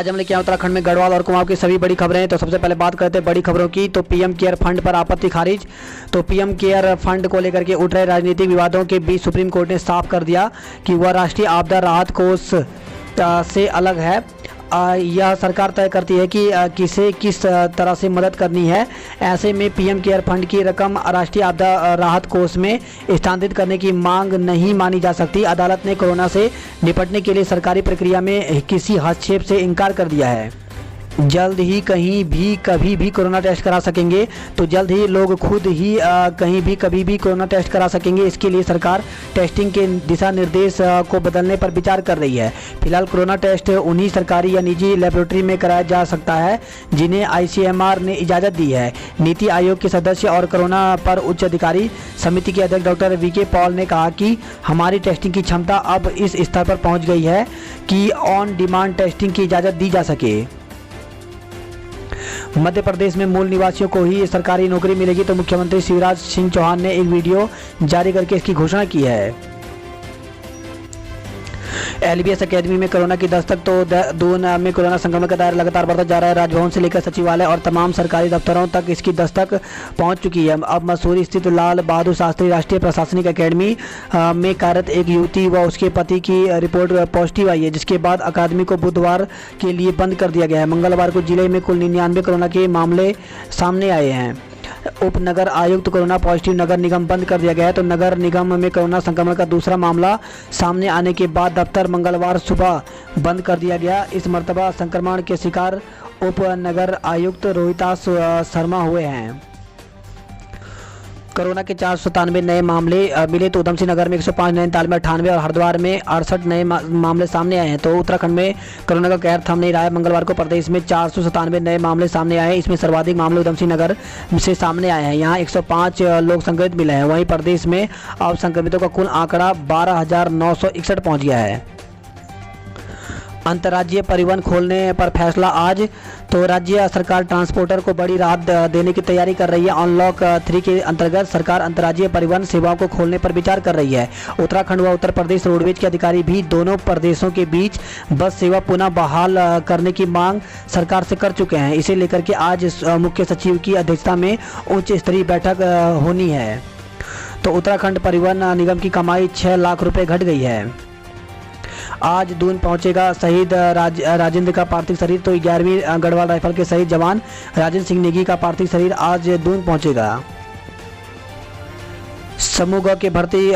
आज हम लेके आए उत्तराखंड में गढ़वाल और कुमाऊं की सभी बड़ी खबरें। तो सबसे पहले बात करते हैं बड़ी खबरों की। तो पीएम केयर फंड पर आपत्ति खारिज। तो पीएम केयर फंड को लेकर के उठ रहे राजनीतिक विवादों के बीच सुप्रीम कोर्ट ने साफ कर दिया कि वह राष्ट्रीय आपदा राहत कोष से अलग है। यह सरकार तय करती है कि किसे किस तरह से मदद करनी है। ऐसे में पीएम केयर फंड की रकम राष्ट्रीय आपदा राहत कोष में स्थानांतरित करने की मांग नहीं मानी जा सकती। अदालत ने कोरोना से निपटने के लिए सरकारी प्रक्रिया में किसी हस्तक्षेप से इनकार कर दिया है। जल्द ही कहीं भी कभी भी कोरोना टेस्ट करा सकेंगे। तो जल्द ही लोग खुद ही कहीं भी कभी भी कोरोना टेस्ट करा सकेंगे। इसके लिए सरकार टेस्टिंग के दिशा निर्देश को बदलने पर विचार कर रही है। फिलहाल कोरोना टेस्ट उन्हीं सरकारी या निजी लेबोरेटरी में कराया जा सकता है जिन्हें ICMR ने इजाज़त दी है। नीति आयोग के सदस्य और कोरोना पर उच्च अधिकारी समिति के अध्यक्ष डॉक्टर VK पॉल ने कहा कि हमारी टेस्टिंग की क्षमता अब इस स्तर पर पहुँच गई है कि ऑन डिमांड टेस्टिंग की इजाज़त दी जा सके। मध्य प्रदेश में मूल निवासियों को ही सरकारी नौकरी मिलेगी। तो मुख्यमंत्री शिवराज सिंह चौहान ने एक वीडियो जारी करके इसकी घोषणा की है। LBS अकेडमी में कोरोना की दस्तक। तो दून में कोरोना संक्रमण का दायरा लगातार बढ़ता जा रहा है। राजभवन से लेकर सचिवालय और तमाम सरकारी दफ्तरों तक इसकी दस्तक पहुंच चुकी है। अब मसूरी स्थित लाल बहादुर शास्त्री राष्ट्रीय प्रशासनिक अकेडमी में कार्यरत एक युवती व उसके पति की रिपोर्ट पॉजिटिव आई है, जिसके बाद अकादमी को बुधवार के लिए बंद कर दिया गया है। मंगलवार को जिले में कुल 99 कोरोना के मामले सामने आए हैं। उप नगर आयुक्त कोरोना पॉजिटिव नगर निगम बंद कर दिया गया है। तो नगर निगम में कोरोना संक्रमण का दूसरा मामला सामने आने के बाद दफ्तर मंगलवार सुबह बंद कर दिया गया। इस मर्तबा संक्रमण के शिकार उप नगर आयुक्त रोहितास शर्मा हुए हैं। कोरोना के 497 नए मामले मिले। तो उधमसिंह नगर में 105, नैनीताल में 98 और हरिद्वार में 68 नए मामले सामने आए हैं। तो उत्तराखंड में कोरोना का कहर थम नहीं रहा है। मंगलवार को प्रदेश में 497 नए मामले सामने आए हैं। इसमें सर्वाधिक मामले उधमसिंह नगर से सामने आए हैं। यहाँ 105 लोग संक्रमित मिले हैं। वहीं प्रदेश में अब संक्रमितों का कुल आंकड़ा 12,961 पहुँच गया है। अंतर्राज्यीय परिवहन खोलने पर फैसला आज। तो राज्य सरकार ट्रांसपोर्टर को बड़ी राहत देने की तैयारी कर रही है। अनलॉक 3 के अंतर्गत सरकार अंतर्राज्यीय परिवहन सेवाओं को खोलने पर विचार कर रही है। उत्तराखंड व उत्तर प्रदेश रोडवेज के अधिकारी भी दोनों प्रदेशों के बीच बस सेवा पुनः बहाल करने की मांग सरकार से कर चुके हैं। इसे लेकर के आज मुख्य सचिव की अध्यक्षता में उच्च स्तरीय बैठक होनी है। तो उत्तराखंड परिवहन निगम की कमाई 6 लाख रुपये घट गई है। आज दून पहुंचेगा शहीद राजेंद्र का पार्थिव शरीर। तो 11वीं गढ़वाल राइफल के शहीद जवान राजेंद्र सिंह नेगी का पार्थिव शरीर आज दून पहुंचेगा। समूह ग के भर्ती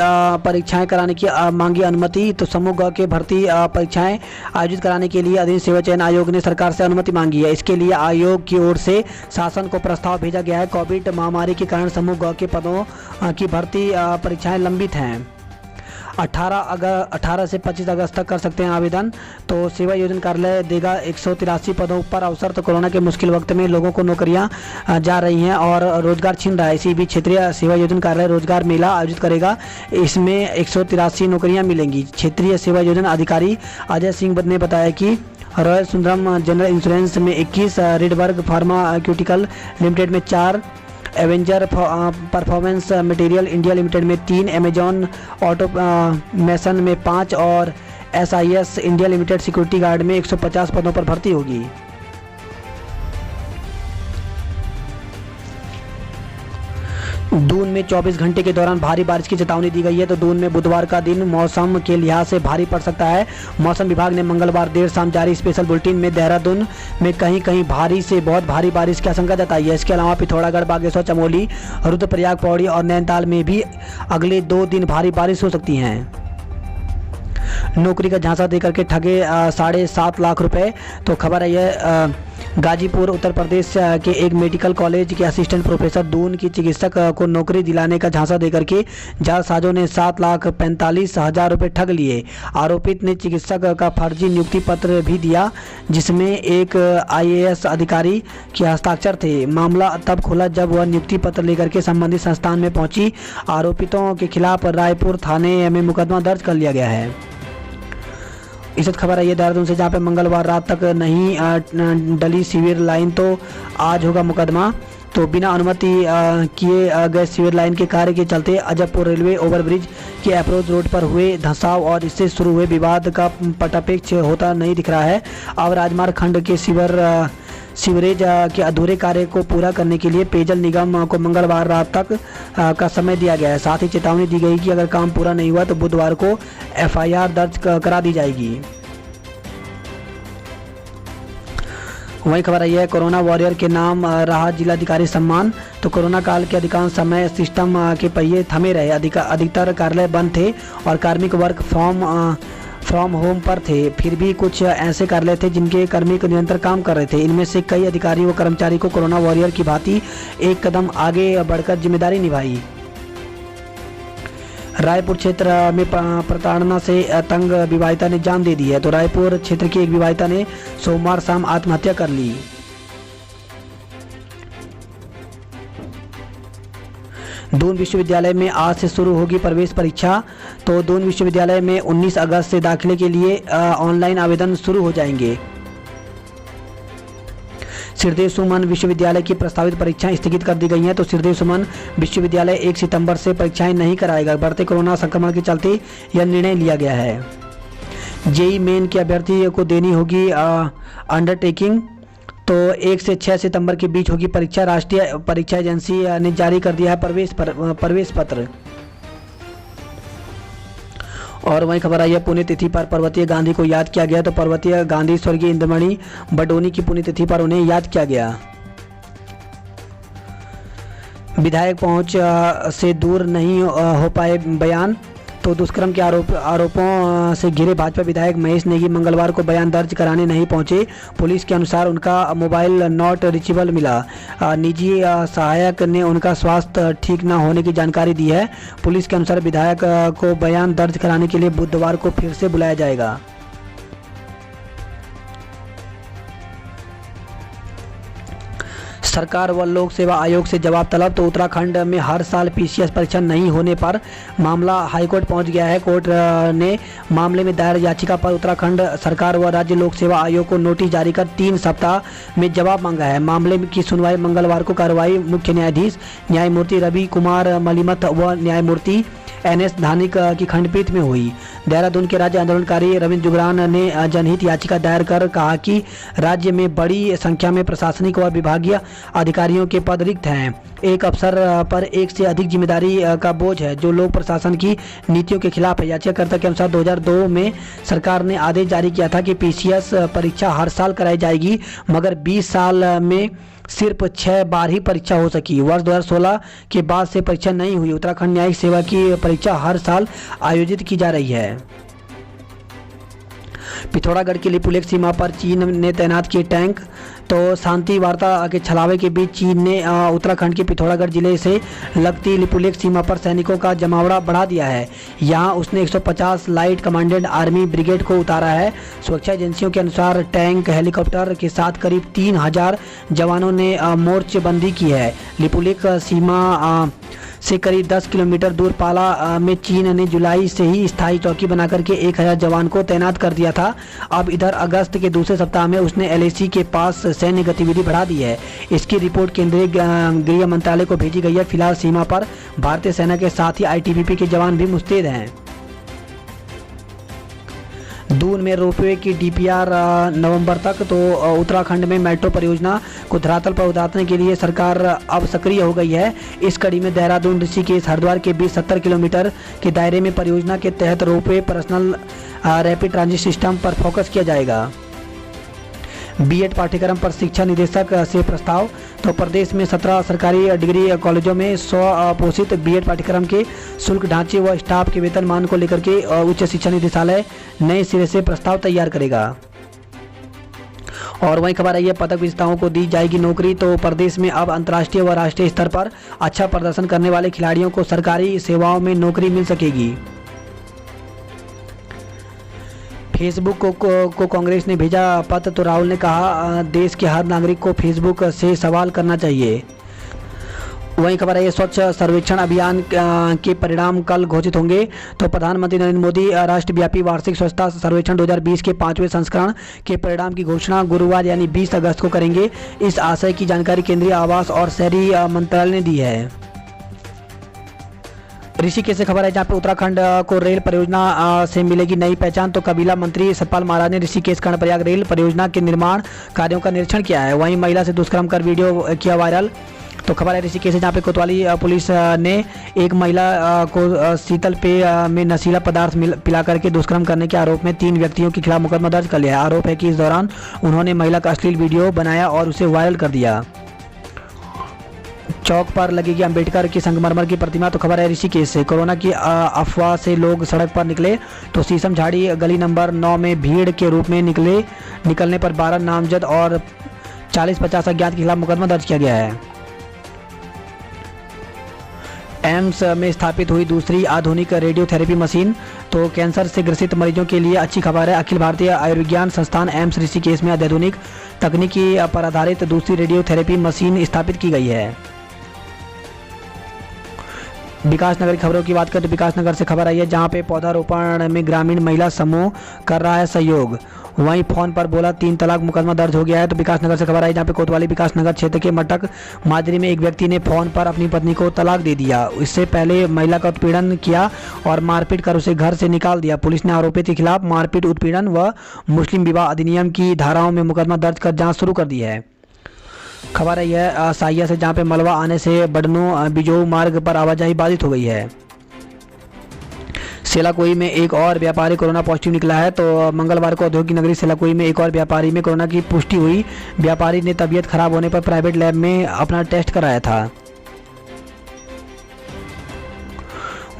परीक्षाएं कराने की मांगी अनुमति। तो समूह ग के भर्ती परीक्षाएं आयोजित कराने के लिए अधीन सेवा चयन आयोग ने सरकार से अनुमति मांगी है। इसके लिए आयोग की ओर से शासन को प्रस्ताव भेजा गया है। कोविड महामारी के कारण समूह ग के पदों की भर्ती परीक्षाएं लंबित हैं। 18 से 25 अगस्त तक कर सकते हैं आवेदन। तो सेवा योजना कार्यालय देगा 183 पदों पर अवसर। तो कोरोना के मुश्किल वक्त में लोगों को नौकरियां जा रही हैं और रोजगार छिन रहा है। इसी बीच क्षेत्रीय सेवा योजना कार्यालय रोजगार मेला आयोजित करेगा। इसमें 183 नौकरियां मिलेंगी। क्षेत्रीय सेवा योजना अधिकारी अजय सिंह ने बताया कि रॉयल सुंदरम जनरल इंश्योरेंस में 21, रिडबर्ग फार्मास्यूटिकल लिमिटेड में 4, Avenger performance material India limited में 3, अमेजॉन ऑटोमेशन में 5 और SIS India limited security guard में 150 पदों पर भर्ती होगी। दून में 24 घंटे के दौरान भारी बारिश की चेतावनी दी गई है। तो दून में बुधवार का दिन मौसम के लिहाज से भारी पड़ सकता है। मौसम विभाग ने मंगलवार देर शाम जारी स्पेशल बुलेटिन में देहरादून में कहीं कहीं भारी से बहुत भारी बारिश की आशंका जताई है। इसके अलावा पिथौरागढ़, बागेश्वर, चमोली, रुद्रप्रयाग, पौड़ी और नैनीताल में भी अगले 2 दिन भारी बारिश हो सकती है। नौकरी का झांसा देकर के ठगे 7.5 लाख रुपए। तो खबर है यह गाजीपुर उत्तर प्रदेश के एक मेडिकल कॉलेज के असिस्टेंट प्रोफेसर दून की चिकित्सक को नौकरी दिलाने का झांसा देकर के जालसाजों ने 7,45,000 रुपये ठग लिए। आरोपित ने चिकित्सक का फर्जी नियुक्ति पत्र भी दिया जिसमें एक IAS अधिकारी के हस्ताक्षर थे। मामला तब खुला जब वह नियुक्ति पत्र लेकर के संबंधित संस्थान में पहुंची। आरोपितों के खिलाफ रायपुर थाने में मुकदमा दर्ज कर लिया गया है। इस खबर है ये देहरादून से, जहाँ पे मंगलवार रात तक नहीं डली सीवर लाइन। तो आज होगा मुकदमा। तो बिना अनुमति किए गए सीवर लाइन के कार्य के चलते अजबपुर रेलवे ओवरब्रिज के अप्रोच रोड पर हुए धंसाव और इससे शुरू हुए विवाद का पटापेक्ष होता नहीं दिख रहा है। अब राजमार्ग खंड के सीवरेज के अधूरे कार्य को पूरा करने के लिए पेयजल निगम को मंगलवार रात तक का समय दिया गया है। साथ ही चेतावनी दी गई कि अगर काम पूरा नहीं हुआ तो बुधवार को एफआईआर दर्ज करा दी जाएगी। वही खबर आई है, कोरोना वॉरियर के नाम रहा जिलाधिकारी सम्मान। तो कोरोना काल के अधिकांश समय सिस्टम के पहिए थमे रहे। अधिकतर कार्यालय बंद थे और कार्मिक वर्क फ्रॉम होम पर थे। फिर भी कुछ ऐसे कार्यालय थे जिनके कर्मी निरंतर काम कर रहे थे। इनमें से कई अधिकारी व कर्मचारी को कोरोना वॉरियर की भांति एक कदम आगे बढ़कर जिम्मेदारी निभाई। रायपुर क्षेत्र में प्रताड़ना से तंग विवाहिता ने जान दे दी है। तो रायपुर क्षेत्र की एक विवाहिता ने सोमवार शाम आत्महत्या कर ली। दून विश्वविद्यालय में आज से शुरू होगी प्रवेश परीक्षा। तो दून विश्वविद्यालय में 19 अगस्त से दाखिले के लिए ऑनलाइन आवेदन शुरू हो जाएंगे। श्रीदेव सुमन विश्वविद्यालय की प्रस्तावित परीक्षाएं स्थगित कर दी गई हैं। तो श्रीदेव सुमन विश्वविद्यालय 1 सितंबर से परीक्षाएं नहीं कराएगा। बढ़ते कोरोना संक्रमण के चलते यह निर्णय लिया गया है। जेई मेन के अभ्यर्थी को देनी होगी अंडरटेकिंग। तो 1 से 6 सितंबर के बीच होगी परीक्षा। राष्ट्रीय परीक्षा एजेंसी ने जारी कर दिया है प्रवेश पत्र। और वही खबर आई है, पुण्यतिथि पर पर्वतीय गांधी को याद किया गया। तो पर्वतीय गांधी स्वर्गीय इंद्रमणि बडोनी की पुण्यतिथि पर उन्हें याद किया गया। विधायक पहुंच से दूर नहीं हो पाए बयान। तो दुष्कर्म के आरोपों से घिरे भाजपा विधायक महेश नेगी मंगलवार को बयान दर्ज कराने नहीं पहुंचे। पुलिस के अनुसार उनका मोबाइल नॉट रीचेबल मिला। निजी सहायक ने उनका स्वास्थ्य ठीक न होने की जानकारी दी है। पुलिस के अनुसार विधायक को बयान दर्ज कराने के लिए बुधवार को फिर से बुलाया जाएगा। सरकार व लोक सेवा आयोग से जवाब तलब। तो उत्तराखंड में हर साल पीसीएस परीक्षा नहीं होने पर मामला हाईकोर्ट पहुंच गया है। कोर्ट ने मामले में दायर याचिका पर उत्तराखंड सरकार व राज्य लोक सेवा आयोग को नोटिस जारी कर 3 सप्ताह में जवाब मांगा है। मामले की सुनवाई मंगलवार को कार्रवाई मुख्य न्यायाधीश न्यायमूर्ति रवि कुमार मलिमथ व न्यायमूर्ति एनएस धानिक की खंडपीठ में हुई। देहरादून के राज्य आंदोलनकारी रविंद्र जुगरान ने जनहित याचिका दायर कर कहा कि राज्य में बड़ी संख्या में प्रशासनिक व विभागीय अधिकारियों के पद रिक्त हैं। एक अफसर पर एक से अधिक जिम्मेदारी का बोझ है जो लोक प्रशासन की नीतियों के खिलाफ है। याचिकाकर्ता के अनुसार 2002 में सरकार ने आदेश जारी किया था कि पीसीएस परीक्षा हर साल कराई जाएगी, मगर 20 साल में सिर्फ 6 बार ही परीक्षा हो सकी। वर्ष 2016 के बाद से परीक्षा नहीं हुई। उत्तराखंड न्यायिक सेवा की परीक्षा हर साल आयोजित की जा रही है। पिथौरागढ़ की लिपुलेख सीमा पर चीन ने तैनात किए टैंक। तो शांति वार्ता के छलावे के बीच चीन ने उत्तराखंड के पिथौरागढ़ जिले से लगती लिपुलेख सीमा पर सैनिकों का जमावड़ा बढ़ा दिया है। यहां उसने 150 लाइट कमांडेंट आर्मी ब्रिगेड को उतारा है। सुरक्षा एजेंसियों के अनुसार टैंक हेलीकॉप्टर के साथ करीब 3000 जवानों ने मोर्चेबंदी की है। लिपुलेख सीमा से करीब 10 किलोमीटर दूर पाला में चीन ने जुलाई से ही स्थायी चौकी बनाकर के 1000 जवान को तैनात कर दिया था। अब इधर अगस्त के दूसरे सप्ताह में उसने एलएसी के पास सैन्य गतिविधि बढ़ा दी है। इसकी रिपोर्ट केंद्रीय गृह मंत्रालय को भेजी गई है। फिलहाल सीमा पर भारतीय सेना के साथ ही आईटीबीपी के जवान भी मुस्तैद हैं। दून में रोपवे की डीपीआर नवंबर तक। तो उत्तराखंड में मेट्रो परियोजना को धरातल पर उतारने के लिए सरकार अब सक्रिय हो गई है। इस कड़ी में देहरादून ऋषिकेश हरिद्वार के बीच 70 किलोमीटर के दायरे में परियोजना के तहत ropeway personal rapid transit system पर फोकस किया जाएगा। बीएड पाठ्यक्रम पर शिक्षा निदेशक से प्रस्ताव। तो प्रदेश में 17 सरकारी डिग्री कॉलेजों में 100 पोषित बीएड पाठ्यक्रम के शुल्क ढांचे व स्टाफ के वेतनमान को लेकर के उच्च शिक्षा निदेशालय नए सिरे से प्रस्ताव तैयार करेगा। और वहीं खबर आई है, पदक विजेताओं को दी जाएगी नौकरी। तो प्रदेश में अब अंतर्राष्ट्रीय व राष्ट्रीय स्तर पर अच्छा प्रदर्शन करने वाले खिलाड़ियों को सरकारी सेवाओं में नौकरी मिल सकेगी। फेसबुक को कांग्रेस ने भेजा पत्र। तो राहुल ने कहा देश के हर नागरिक को फेसबुक से सवाल करना चाहिए। वहीं खबर है ये स्वच्छ सर्वेक्षण अभियान के परिणाम कल घोषित होंगे। तो प्रधानमंत्री नरेंद्र मोदी राष्ट्रव्यापी वार्षिक स्वच्छता सर्वेक्षण 2020 के 5वें संस्करण के परिणाम की घोषणा गुरुवार यानी 20 अगस्त को करेंगे। इस आशय की जानकारी केंद्रीय आवास और शहरी मंत्रालय ने दी है। ऋषिकेश से खबर है जहां पे उत्तराखंड को रेल परियोजना से मिलेगी नई पहचान। तो कबीला मंत्री सतपाल महाराज ने ऋषिकेश कर्णप्रयाग रेल परियोजना के निर्माण कार्यों का निरीक्षण किया है। वहीं महिला से दुष्कर्म कर वीडियो किया वायरल। तो खबर है ऋषिकेश से जहाँ पे कोतवाली पुलिस ने एक महिला को शीतल पेय में नशीला पदार्थ पिला करके दुष्कर्म करने के आरोप में 3 व्यक्तियों के खिलाफ मुकदमा दर्ज कर लिया है। आरोप है कि इस दौरान उन्होंने महिला का अश्लील वीडियो बनाया और उसे वायरल कर दिया। चौक पर लगेगी अंबेडकर की संगमरमर की प्रतिमा। तो खबर है ऋषिकेश से कोरोना की अफवाह से लोग सड़क पर निकले। तो शीशम झाड़ी गली नंबर 9 में भीड़ के रूप में निकलने पर 12 नामजद और 40-50 अज्ञात के खिलाफ मुकदमा दर्ज किया गया है। एम्स में स्थापित हुई दूसरी आधुनिक रेडियोथेरेपी मशीन। तो कैंसर से ग्रसित मरीजों के लिए अच्छी खबर है। अखिल भारतीय आयुर्विज्ञान संस्थान एम्स ऋषिकेश में अत्याधुनिक तकनीकी पर आधारित दूसरी रेडियोथेरेपी मशीन स्थापित की गई है। विकासनगर की खबरों की बात करें तो विकासनगर से खबर आई है जहां पे पौधारोपण में ग्रामीण महिला समूह कर रहा है सहयोग। वहीं फोन पर बोला 3 तलाक मुकदमा दर्ज हो गया है। तो विकासनगर से खबर आई जहां पे कोतवाली विकासनगर क्षेत्र के मटक माजरी में एक व्यक्ति ने फोन पर अपनी पत्नी को तलाक दे दिया। इससे पहले महिला का उत्पीड़न किया और मारपीट कर उसे घर से निकाल दिया। पुलिस ने आरोपित के खिलाफ मारपीट, उत्पीड़न व मुस्लिम विवाह अधिनियम की धाराओं में मुकदमा दर्ज कर जाँच शुरू कर दी है। खबर है यह साहिया से जहाँ पे मलबा आने से बडनू बिजोऊ मार्ग पर आवाजाही बाधित हो गई है। सेलाकुई में एक और व्यापारी कोरोना पॉजिटिव निकला है। तो मंगलवार को औद्योगिक नगरी सेलाकुई में एक और व्यापारी में कोरोना की पुष्टि हुई। व्यापारी ने तबीयत खराब होने पर प्राइवेट लैब में अपना टेस्ट कराया था।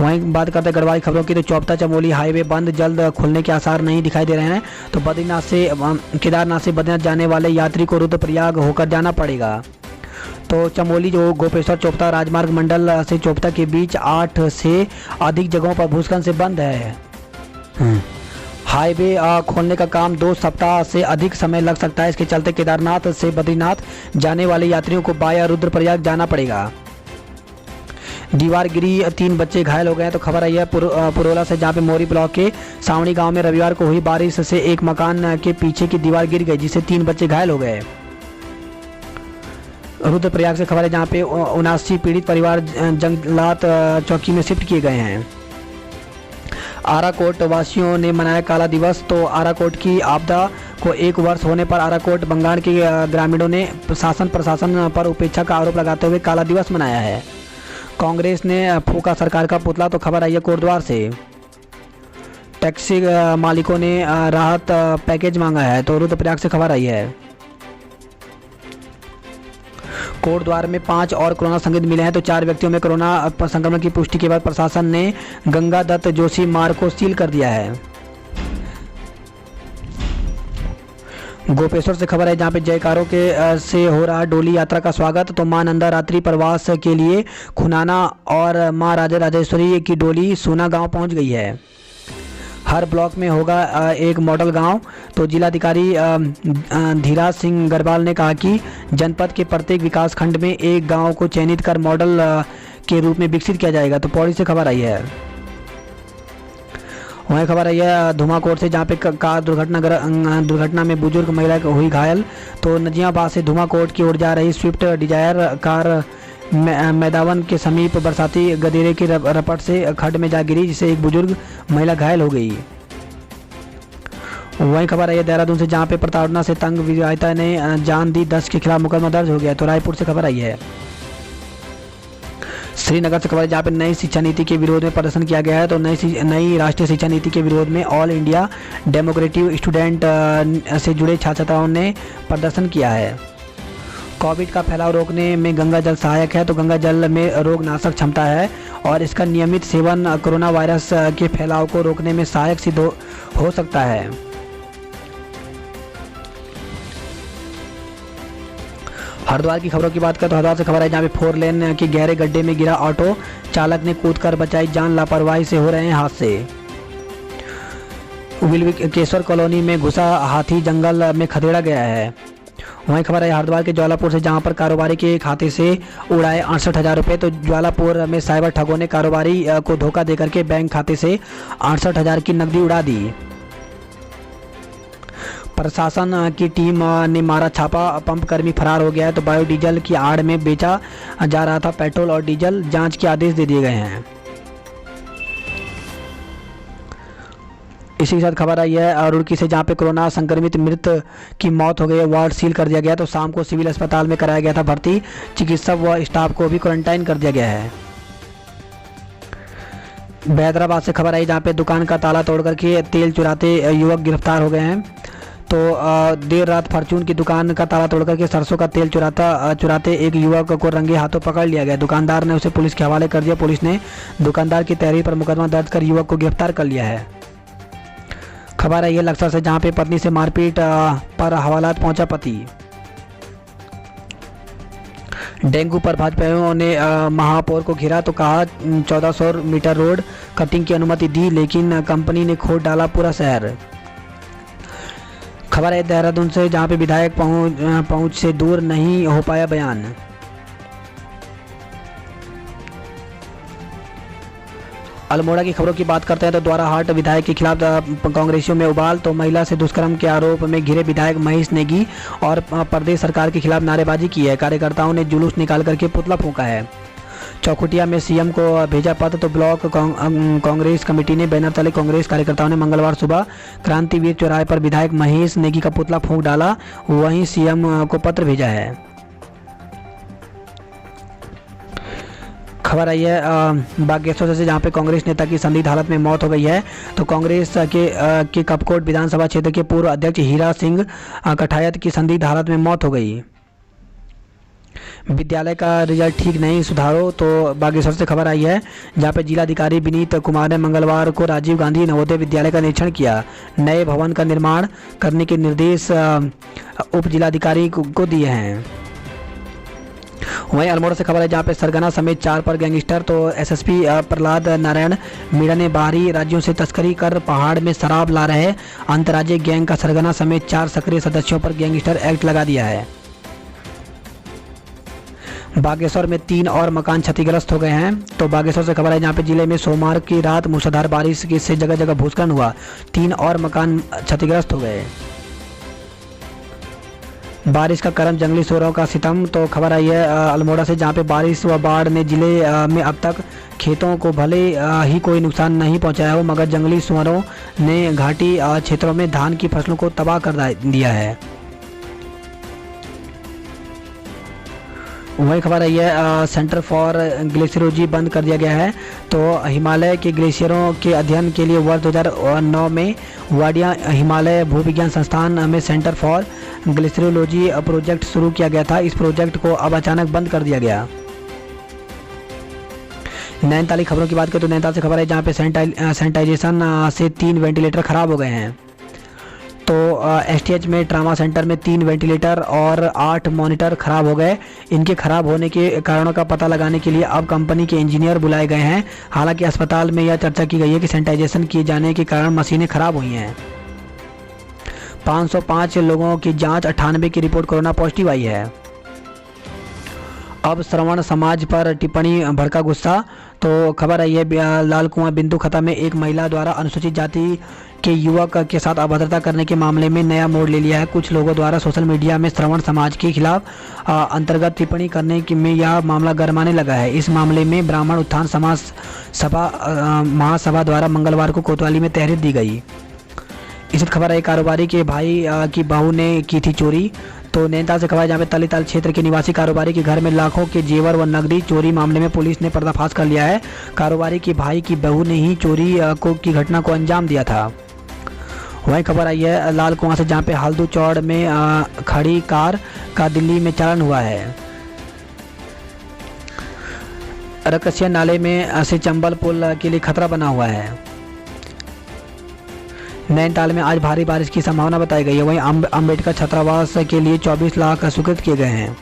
वहीं बात करते हैं गढ़वाल खबरों की तो चौपता चमोली हाईवे बंद, जल्द खुलने के आसार नहीं दिखाई दे रहे हैं। तो केदारनाथ से बद्रीनाथ जाने वाले यात्री को रुद्रप्रयाग होकर जाना पड़ेगा। तो चमोली जो गोपेश्वर चौपता राजमार्ग मंडल से चौपता के बीच 8 से अधिक जगहों पर भूस्खलन से बंद है। हाईवे खोलने का काम 2 सप्ताह से अधिक समय लग सकता है। इसके चलते केदारनाथ से बद्रीनाथ जाने वाले यात्रियों को बाया रुद्रप्रयाग जाना पड़ेगा। दीवार गिरी, 3 बच्चे घायल हो गए। तो खबर आई है पुरोला से जहाँ पे मोरी ब्लॉक के सावणी गांव में रविवार को हुई बारिश से एक मकान के पीछे की दीवार गिर गई जिससे 3 बच्चे घायल हो गए। रुद्रप्रयाग से खबर है जहाँ पे 79 पीड़ित परिवार जंगलात चौकी में शिफ्ट किए गए हैं। आराकोट वासियों ने मनाया काला दिवस। तो आराकोट की आपदा को 1 वर्ष होने पर आराकोट बंगाल के ग्रामीणों ने प्रशासन पर उपेक्षा का आरोप लगाते हुए काला दिवस मनाया है। कांग्रेस ने फूका सरकार का पुतला। तो खबर आई है कोटद्वार से टैक्सी मालिकों ने राहत पैकेज मांगा है। तो रुद्रप्रयाग से खबर आई है कोटद्वार में 5 और कोरोना संक्रमित मिले हैं। तो 4 व्यक्तियों में कोरोना संक्रमण की पुष्टि के बाद प्रशासन ने गंगा दत्त जोशी मार्ग को सील कर दिया है। गोपेश्वर से खबर है जहाँ पे जयकारों के से हो रहा डोली यात्रा का स्वागत। तो मां नंदा रात्रि प्रवास के लिए खुनाना और मां राजेश्वरी की डोली सोना गांव पहुंच गई है। हर ब्लॉक में होगा एक मॉडल गांव। तो जिलाधिकारी धीराज सिंह गरवाल ने कहा कि जनपद के प्रत्येक विकास खंड में एक गांव को चयनित कर मॉडल के रूप में विकसित किया जाएगा। तो पौड़ी से खबर आई है। वहीं खबर आई है धुमाकोट से जहाँ पे कार दुर्घटना में बुजुर्ग महिला हुई घायल। तो नजियाबाद से धुमाकोट की ओर जा रही स्विफ्ट डिजायर कार मैदावन के समीप बरसाती गदेरे की रपट से खड्ड में जा गिरी जिससे एक बुजुर्ग महिला घायल हो गई। वहीं खबर आई है देहरादून से जहाँ पे प्रताड़ना से तंग विवाहिता ने जान दी, 10 के खिलाफ मुकदमा दर्ज हो गया। तो रायपुर से खबर आई है श्रीनगर से खबर है जहाँ पे नई शिक्षा नीति के विरोध में प्रदर्शन किया गया है। तो नई राष्ट्रीय शिक्षा नीति के विरोध में ऑल इंडिया डेमोक्रेटिक स्टूडेंट से जुड़े छात्र छात्राओं ने प्रदर्शन किया है। कोविड का फैलाव रोकने में गंगा जल सहायक है। तो गंगा जल में रोगनाशक क्षमता है और इसका नियमित सेवन कोरोना वायरस के फैलाव को रोकने में सहायक सिद्ध हो सकता है। हरिद्वार की खबरों की बात करें तो हरिद्वार से खबर है जहाँ पे 4 लेन के गहरे गड्ढे में गिरा ऑटो चालक ने कूदकर बचाई जान, लापरवाही से हो रहे हैं हादसे। विल्केश्वर कॉलोनी में घुसा हाथी जंगल में खदेड़ा गया है। वहीं खबर है हरिद्वार के ज्वालापुर से, जहां पर कारोबारी के खाते से उड़ाए 68,000 रुपये। तो ज्वालापुर में साइबर ठगों ने कारोबारी को धोखा देकर के बैंक खाते से 68,000 की नकदी उड़ा दी। प्रशासन की टीम ने मारा छापा, पंप कर्मी फरार हो गया है। तो बायोडीजल की आड़ में बेचा जा रहा था पेट्रोल और डीजल, जांच के आदेश दे दिए गए हैं। इसी के साथ खबर आई है रुड़की से, जहां पे कोरोना संक्रमित मृत की मौत हो गई है, वार्ड सील कर दिया गया। तो शाम को सिविल अस्पताल में कराया गया था भर्ती, चिकित्सक व स्टाफ को भी क्वारंटाइन कर दिया गया है। हैदराबाद से खबर आई, जहां पे दुकान का ताला तोड़ करके तेल चुराते युवक गिरफ्तार हो गए हैं। तो देर रात फॉर्चून की दुकान का ताला तोड़ करके सरसों का तेल चुराते एक युवक को रंगे हाथों पकड़ लिया गया। दुकानदार ने उसे पुलिस के हवाले कर दिया। पुलिस ने दुकानदार की तहरीर पर मुकदमा दर्ज कर युवक को गिरफ्तार कर लिया है। खबर है ये लक्सर से, जहां पे पत्नी से मारपीट पर हवालात पहुंचा पति। डेंगू पर भाजपाइयों ने महापौर को घेरा, तो कहा 1400 मीटर रोड कटिंग की अनुमति दी, लेकिन कंपनी ने खोद डाला पूरा शहर। खबर है देहरादून से, जहां पे विधायक पहुंच से दूर नहीं हो पाया बयान। अल्मोड़ा की खबरों की बात करते हैं तो द्वाराहाट विधायक के खिलाफ कांग्रेसियों में उबाल। तो महिला से दुष्कर्म के आरोप में घिरे विधायक महेश नेगी और प्रदेश सरकार के खिलाफ नारेबाजी की है। कार्यकर्ताओं ने जुलूस निकाल करके पुतला फूंका है। चौखुटिया में सीएम को भेजा पत्र, तो ब्लॉक कांग्रेस कमेटी ने बैनर तले कांग्रेस कार्यकर्ताओं ने मंगलवार सुबह क्रांतिवीर चौराहे पर विधायक महेश नेगी का पुतला फूंक डाला, वहीं सीएम को पत्र भेजा है। खबर आई है बागेश्वर से, जहां पे कांग्रेस नेता की संदिग्ध हालत में मौत हो गई है। तो कांग्रेस के कपकोट विधानसभा क्षेत्र के पूर्व अध्यक्ष हीरा सिंह कठायत की संदिग्ध हालत में मौत हो गई। विद्यालय का रिजल्ट ठीक नहीं, सुधारो। तो बागेश्वर से खबर आई है, जहां पे जिलाधिकारी विनीत कुमार ने मंगलवार को राजीव गांधी नवोदय विद्यालय का निरीक्षण किया। नए भवन का निर्माण करने के निर्देश उप जिलाधिकारी को दिए हैं। वहीं अल्मोड़ा से खबर है, जहां पे सरगना समेत 4 पर गैंगस्टर। तो एसएसपी प्रहलाद नारायण मीणा ने बाहरी राज्यों से तस्करी कर पहाड़ में शराब ला रहे अंतर्राज्यीय गैंग का सरगना समेत 4 सक्रिय सदस्यों पर गैंगस्टर एक्ट लगा दिया है। बागेश्वर में 3 और मकान क्षतिग्रस्त हो गए हैं। तो बागेश्वर से खबर है, जहां पे जिले में सोमवार की रात मूसलाधार बारिश से जगह जगह भूस्खलन हुआ, 3 और मकान क्षतिग्रस्त हो गए। बारिश का करम जंगली सूअरों का सितम। तो खबर आई है अल्मोड़ा से, जहां पे बारिश व बाढ़ ने जिले में अब तक खेतों को भले ही कोई नुकसान नहीं पहुंचाया हो, मगर जंगली सूअरों ने घाटी क्षेत्रों में धान की फसलों को तबाह कर दिया है। वही खबर आई है सेंटर फॉर ग्लेशियरोलॉजी बंद कर दिया गया है। तो हिमालय के ग्लेशियरों के अध्ययन के लिए वर्ष 2009 में वाडिया हिमालय भूविज्ञान संस्थान में सेंटर फॉर ग्लेशियरोलॉजी प्रोजेक्ट शुरू किया गया था। इस प्रोजेक्ट को अब अचानक बंद कर दिया गया। नैनीताल की खबरों की बात करें तो नैनीताल से खबर है, जहाँ पे सैनिटाइजेशन से 3 वेंटिलेटर खराब हो गए हैं। तो एसटीएच में ट्रामा सेंटर में 3 वेंटिलेटर और 8 मॉनिटर खराब हो गए। इनके खराब होने के कारणों का पता लगाने के लिए अब कंपनी के इंजीनियर बुलाए गए हैं। हालांकि अस्पताल में यह चर्चा की गई है कि सैनिटाइजेशन किए जाने के कारण मशीनें खराब हुई हैं। 505 लोगों की जांच, 98 की रिपोर्ट कोरोना पॉजिटिव आई है। अब श्रवण समाज पर टिप्पणी भड़का गुस्सा। तो खबर आई है लाल कुआं बिंदु खता में एक महिला द्वारा अनुसूचित जाति के युवक के साथ अभद्रता करने के मामले में नया मोड़ ले लिया है। कुछ लोगों द्वारा सोशल मीडिया में श्रवण समाज के खिलाफ अंतर्गत टिप्पणी करने में यह मामला गरमाने लगा है। इस मामले में ब्राह्मण उत्थान समाज सभा महासभा द्वारा मंगलवार को कोतवाली में तहरीर दी गई। इस खबर है कारोबारी के भाई की बहू ने की थी चोरी। तो नैनीताल से खबर है, जहाँ पे तलीताल क्षेत्र के निवासी कारोबारी के घर में लाखों के जेवर व नकदी चोरी मामले में पुलिस ने पर्दाफाश कर लिया है। कारोबारी के भाई की बहू ने ही चोरी की घटना को अंजाम दिया था। वहीं खबर आई है लाल कुआं से, जहाँ पे हल्दू चौड़ में खड़ी कार का दिल्ली में चालान हुआ है। रकसिया नाले में से चंबल पुल के लिए खतरा बना हुआ है। नैनीताल में आज भारी बारिश की संभावना बताई गई है। वहीं अम्बेडकर छात्रावास के लिए 24 लाख स्वीकृत किए गए हैं।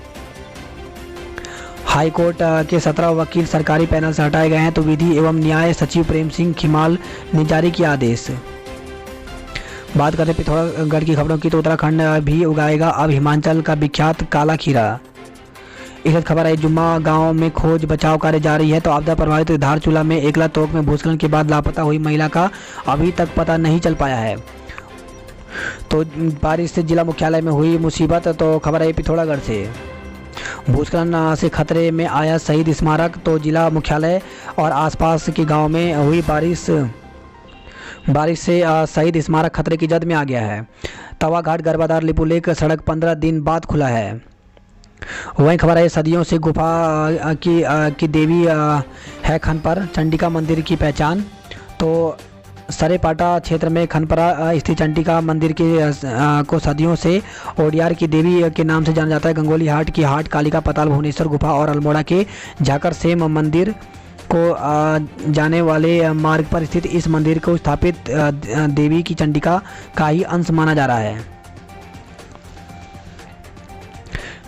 हाईकोर्ट के 17 वकील सरकारी पैनल से हटाए गए हैं। तो विधि एवं न्याय सचिव प्रेम सिंह खीमाल ने जारी किया आदेश। बात करें पिथौरागढ़ की खबरों की तो उत्तराखंड भी उगाएगा अब हिमाचल का विख्यात काला खीरा। इस खबर है जुम्मा गांव में खोज बचाव कार्य जारी है। तो आपदा प्रभावित धारचूला में एकला तोक में भूस्खलन के बाद लापता हुई महिला का अभी तक पता नहीं चल पाया है। तो बारिश से जिला मुख्यालय में हुई मुसीबत। तो खबर है पिथौरागढ़ से भूस्खलन से खतरे में आया शहीद स्मारक। तो जिला मुख्यालय और आसपास के गांव में हुई बारिश से शहीद स्मारक खतरे की जद में आ गया है। तवाघाट गर्भाधार लिपुलेख सड़क 15 दिन बाद खुला है। वहीं खबर है सदियों से गुफा की देवी है खनपर चंडिका मंदिर की पहचान। तो सरेपाटा क्षेत्र में खनपरा स्थित चंडिका मंदिर को सदियों से ओडियार की देवी के नाम से जाना जाता है। गंगोली हाट की हाट कालिका पताल भुवनेश्वर गुफा और अल्मोड़ा के झाकर सेम मंदिर को जाने वाले मार्ग पर स्थित इस मंदिर को स्थापित देवी की चंडिका का ही अंश माना जा रहा है।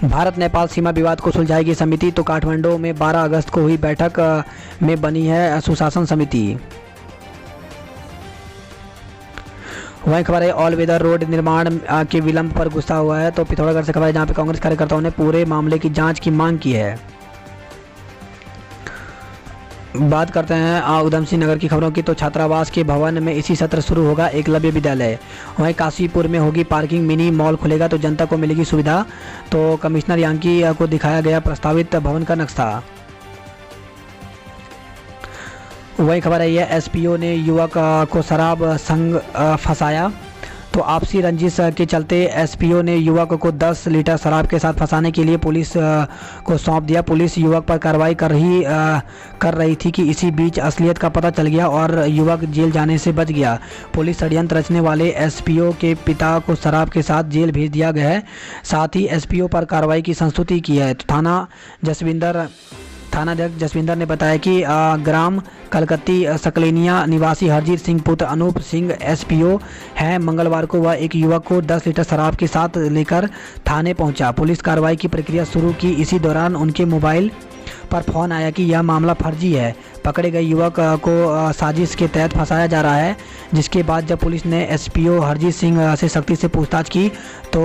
भारत नेपाल सीमा विवाद को सुलझाएगी समिति। तो काठमांडू में 12 अगस्त को हुई बैठक में बनी है सुशासन समिति। वहीं खबर है ऑल वेदर रोड निर्माण के विलंब पर गुस्सा हुआ है। तो पिथौरागढ़ से खबर है जहां पे कांग्रेस कार्यकर्ताओं ने पूरे मामले की जांच की मांग की है। बात करते हैं उधम सिंह नगर की खबरों की। तो छात्रावास के भवन में इसी सत्र शुरू होगा एकलव्य विद्यालय। वहीं काशीपुर में होगी पार्किंग, मिनी मॉल खुलेगा तो जनता को मिलेगी सुविधा। तो कमिश्नर यांकी को दिखाया गया प्रस्तावित भवन का नक्शा। वही खबर है यह एसपीओ ने युवक को शराब संग फंसाया। तो आपसी रंजिश के चलते एसपीओ ने युवक को 10 लीटर शराब के साथ फंसाने के लिए पुलिस को सौंप दिया। पुलिस युवक पर कार्रवाई कर रही थी कि इसी बीच असलियत का पता चल गया और युवक जेल जाने से बच गया। पुलिस षड्यंत्र रचने वाले एसपीओ के पिता को शराब के साथ जेल भेज दिया गया है। साथ ही एसपीओ पर कार्रवाई की संस्तुति की है। तो थानाध्यक्ष जसविंदर ने बताया कि ग्राम कलकत्ती सकलेनिया निवासी हरजीत सिंह पुत्र अनूप सिंह एसपीओ हैं। मंगलवार को वह एक युवक को 10 लीटर शराब के साथ लेकर थाने पहुंचा। पुलिस कार्रवाई की प्रक्रिया शुरू की। इसी दौरान उनके मोबाइल पर फोन आया कि यह मामला फर्जी है। पकड़े गए युवक को साजिश के तहत फंसाया जा रहा है। जिसके बाद जब पुलिस ने एसपीओ हरजीत सिंह से सख्ती से पूछताछ की तो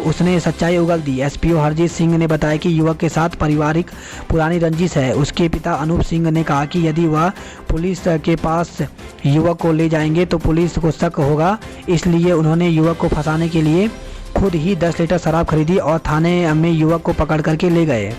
उसने सच्चाई उगल दी। एसपीओ हरजीत सिंह ने बताया कि युवक के साथ पारिवारिक पुरानी रंजिश है। उसके पिता अनूप सिंह ने कहा कि यदि वह पुलिस के पास युवक को ले जाएंगे तो पुलिस को शक होगा, इसलिए उन्होंने युवक को फंसाने के लिए खुद ही 10 लीटर शराब खरीदी और थाने में युवक को पकड़ करके ले गए।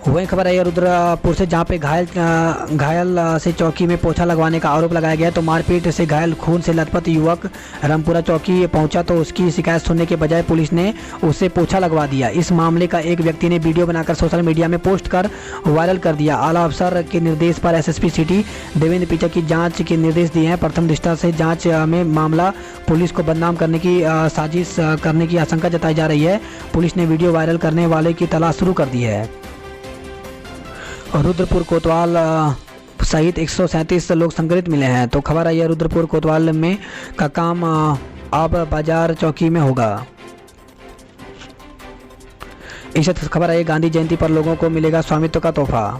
वही खबर है रुद्रपुर से जहां पे घायल से चौकी में पोछा लगवाने का आरोप लगाया गया। तो मारपीट से घायल खून से लथपथ युवक रामपुरा चौकी पहुंचा तो उसकी शिकायत सुनने के बजाय पुलिस ने उससे पोछा लगवा दिया। इस मामले का एक व्यक्ति ने वीडियो बनाकर सोशल मीडिया में पोस्ट कर वायरल कर दिया। आला अफसर के निर्देश पर एसएसपी सिटी देवेंद्र पीछे की जाँच के निर्देश दिए हैं। प्रथम दृष्टया से जाँच में मामला पुलिस को बदनाम करने की साजिश करने की आशंका जताई जा रही है। पुलिस ने वीडियो वायरल करने वाले की तलाश शुरू कर दी है। रुद्रपुर कोतवाल सहित 137 लोग संक्रमित मिले हैं। तो खबर आई है रुद्रपुर कोतवाल में का काम अब बाजार चौकी में होगा। इस खबर आई गांधी जयंती पर लोगों को मिलेगा स्वामित्व का तोहफा।